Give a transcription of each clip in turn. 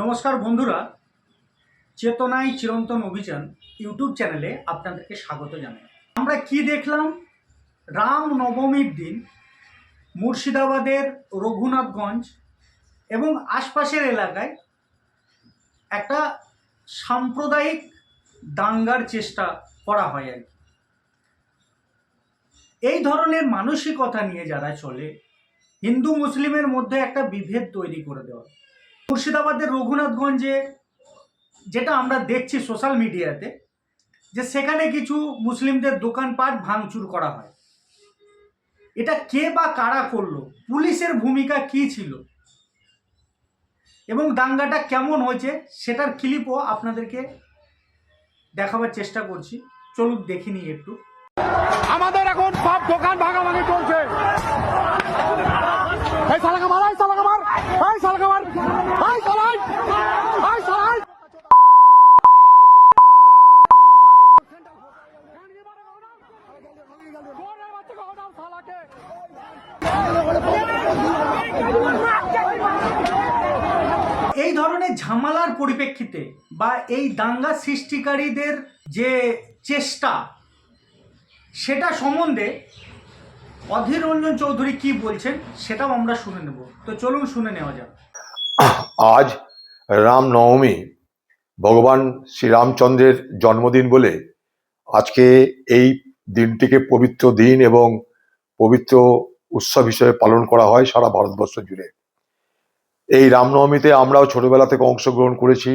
নমস্কার বন্ধুরা, চেতনায় চিরন্তন অভিযান ইউটিউব চ্যানেলে আপনাদেরকে স্বাগত জানাই। আমরা কি দেখলাম? রাম নবমীর দিন মুর্শিদাবাদের রঘুনাথগঞ্জ এবং আশপাশের এলাকায় একটা সাম্প্রদায়িক দাঙ্গার চেষ্টা করা হয় আর কি। এই ধরনের মানসিকতা নিয়ে যারা চলে, হিন্দু মুসলিমের মধ্যে একটা বিভেদ তৈরি করে দেওয়া। মুর্শিদাবাদের রঘুনাথগঞ্জে যেটা আমরা দেখছি সোশ্যাল মিডিয়াতে, যে সেখানে কিছু মুসলিমদের দোকানপাট ভাঙচুর করা হয়। এটা কে বা কারা করলো, পুলিশের ভূমিকা কি ছিল এবং দাঙ্গাটা কেমন হয়েছে সেটার ক্লিপও আপনাদেরকে দেখাবার চেষ্টা করছি। চলুন দেখে নিই একটু। আমাদের এখন সব দোকান ভাঙাভাঙি চলছে। এই শালাকে মার, এই শালাকে মার, এই শালাকে মার, এই শালাই, এই শালাই। এই ধরনের ঝামেলার পরিপ্রেক্ষিতে বা এই দাঙ্গা সৃষ্টিকারীদের যে চেষ্টা, সেটা সম্বন্ধে অধীর রঞ্জন চৌধুরী কি বলছেন সেটাও আমরা শুনে নেব। তো চলুন শুনে নেওয়া যাক। আজ রামনবমী, ভগবান শ্রীরামচন্দ্রের জন্মদিন বলে আজকে এই দিনটিকে পবিত্র দিন এবং পবিত্র উৎসব হিসেবে পালন করা হয় সারা ভারতবর্ষ জুড়ে। এই রামনবমীতে আমরাও ছোটবেলা থেকে অংশগ্রহণ করেছি,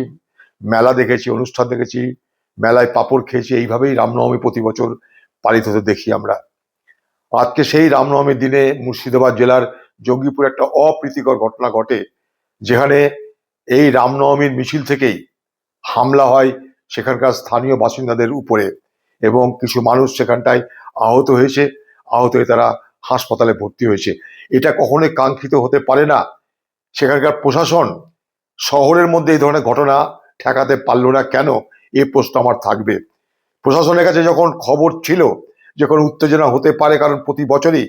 মেলা দেখেছি, অনুষ্ঠান দেখেছি, মেলায় পাঁপড় খেয়েছি। এইভাবেই রামনবমী প্রতি বছর পালিত হতে দেখি আমরা। আজকে সেই রামনবমীর দিনে মুর্শিদাবাদ জেলার জঙ্গিপুরে একটা অপ্রীতিকর ঘটনা ঘটে, যেখানে এই রামনবমীর মিছিল থেকেই হামলা হয় সেখানকার স্থানীয় বাসিন্দাদের উপরে এবং কিছু মানুষ সেখানটায় আহত হয়েছে। আহত হয়ে তারা হাসপাতালে ভর্তি হয়েছে। এটা কখনোই কাঙ্ক্ষিত হতে পারে না। সেখানকার প্রশাসন শহরের মধ্যে এই ধরনের ঘটনা ঠেকাতে পারল না কেন, এই প্রশ্ন আমার থাকবে। প্রশাসনের কাছে যখন খবর ছিল যে কোনো উত্তেজনা হতে পারে, কারণ প্রতি বছরই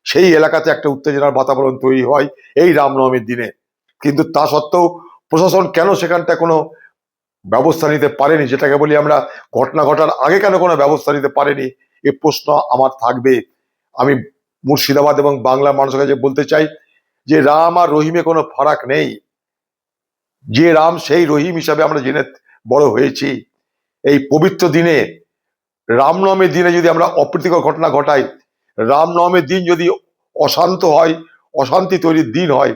সেই এলাকাতে একটা উত্তেজনার বাতাবরণ তৈরি হয় এই রামনবমীর দিনে, কিন্তু তা সত্ত্বেও প্রশাসন কেন সেখানটা কোনো ব্যবস্থা নিতে পারেনি, যেটাকে বলি আমরা ঘটনা ঘটার আগে কেন কোনো ব্যবস্থা নিতে পারেনি, এ প্রশ্ন আমার থাকবে। আমি মুর্শিদাবাদ এবং বাংলার মানুষের কাছে বলতে চাই যে রাম আর রহিমে কোনো ফারাক নেই। যে রাম সেই রহিম হিসাবে আমরা জেনে বড় হয়েছি। এই পবিত্র দিনে, রামনবমীর দিনে যদি আমরা অপ্রীতিকর ঘটনা ঘটাই, রামনবমীর দিন যদি অশান্ত হয়, অশান্তি তৈরির দিন হয়,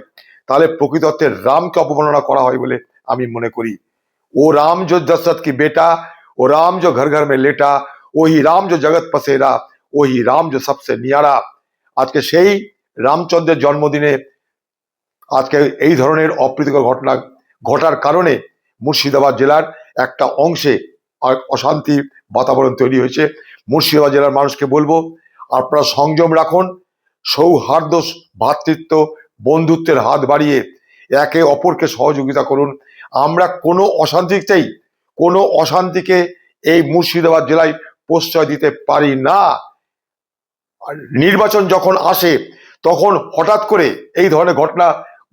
তাহলে প্রকৃত অর্থে রামকে অপমাননা করা হয় বলে আমি মনে করি। ও राम जो दशरथ की बेटा, वो राम जो घर घर में लेटा, वही राम जो जगत पसेरा, वही राम जो सबसे नियारा। আজকে সেই রামচন্দ্রের জন্মদিনে আজকে এই ধরনের অপ্রীতিকর ঘটনা ঘটার কারণে মুর্শিদাবাদ জেলার একটা অংশে অশান্তি বাতাবরণ তৈরি হয়েছে। মুর্শিদাবাদ জেলার মানুষকে বলবো, আপনারা সংযম রাখুন, সৌহার্দ্য, ভ্রাতৃত্ব, বন্ধুত্বের হাত বাড়িয়ে একে অপরকে সহযোগিতা করুন। আমরা কোনো অশান্তি চাই, কোনো অশান্তিকে এই মুর্শিদাবাদ জেলায় প্রশ্রয় দিতে পারি না। নির্বাচন যখন আসে তখন হঠাৎ করে এই ধরনের ঘটনা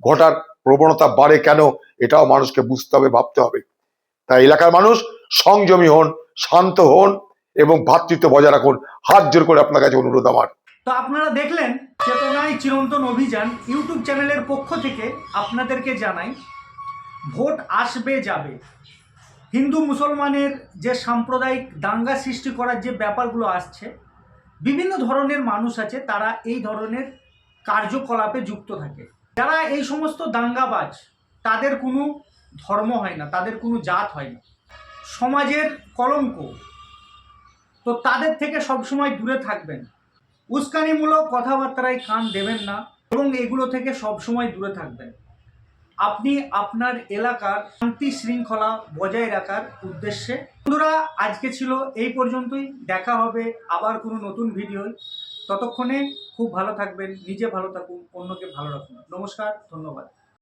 ঘটার প্রবণতা বাড়ে কেন, এটাও মানুষকে বুঝতে হবে, ভাবতে হবে। তাই এলাকার মানুষ সংযমী হন, শান্ত হন এবং ভ্রাতৃত্ব বজায় রাখুন। হাত জোর করে আপনার কাছে অনুরোধ আমার। তো আপনারা দেখলেন, চেতনায় চিরন্তন অভিযান ইউটিউব চ্যানেলের পক্ষ থেকে আপনাদেরকে জানাই, ভোট আসবে যাবে, হিন্দু মুসলমানের যে সাম্প্রদায়িক দাঙ্গা সৃষ্টি করার যে ব্যাপারগুলো আসছে, বিভিন্ন ধরনের মানুষ আছে তারা এই ধরনের কার্যকলাপে যুক্ত থাকে। যারা এই সমস্ত দাঙ্গাবাজ, তাদের কোনো ধর্ম হয় না, তাদের কোনো জাত হয় না, সমাজের কলঙ্ক। তো তাদের থেকে সবসময় দূরে থাকবেন, উস্কানিমূলক কথাবার্তায় কান দেবেন না এবং এগুলো থেকে সবসময় দূরে থাকবেন। আপনি আপনার এলাকার শান্তি শৃঙ্খলা বজায় রাখার উদ্দেশ্যে। বন্ধুরা, আজকে ছিল এই পর্যন্তই। দেখা হবে আবার কোনো নতুন ভিডিও। ততক্ষণে খুব ভালো থাকবেন, নিজে ভালো থাকুন, অন্যকে ভালো রাখুন। নমস্কার, ধন্যবাদ।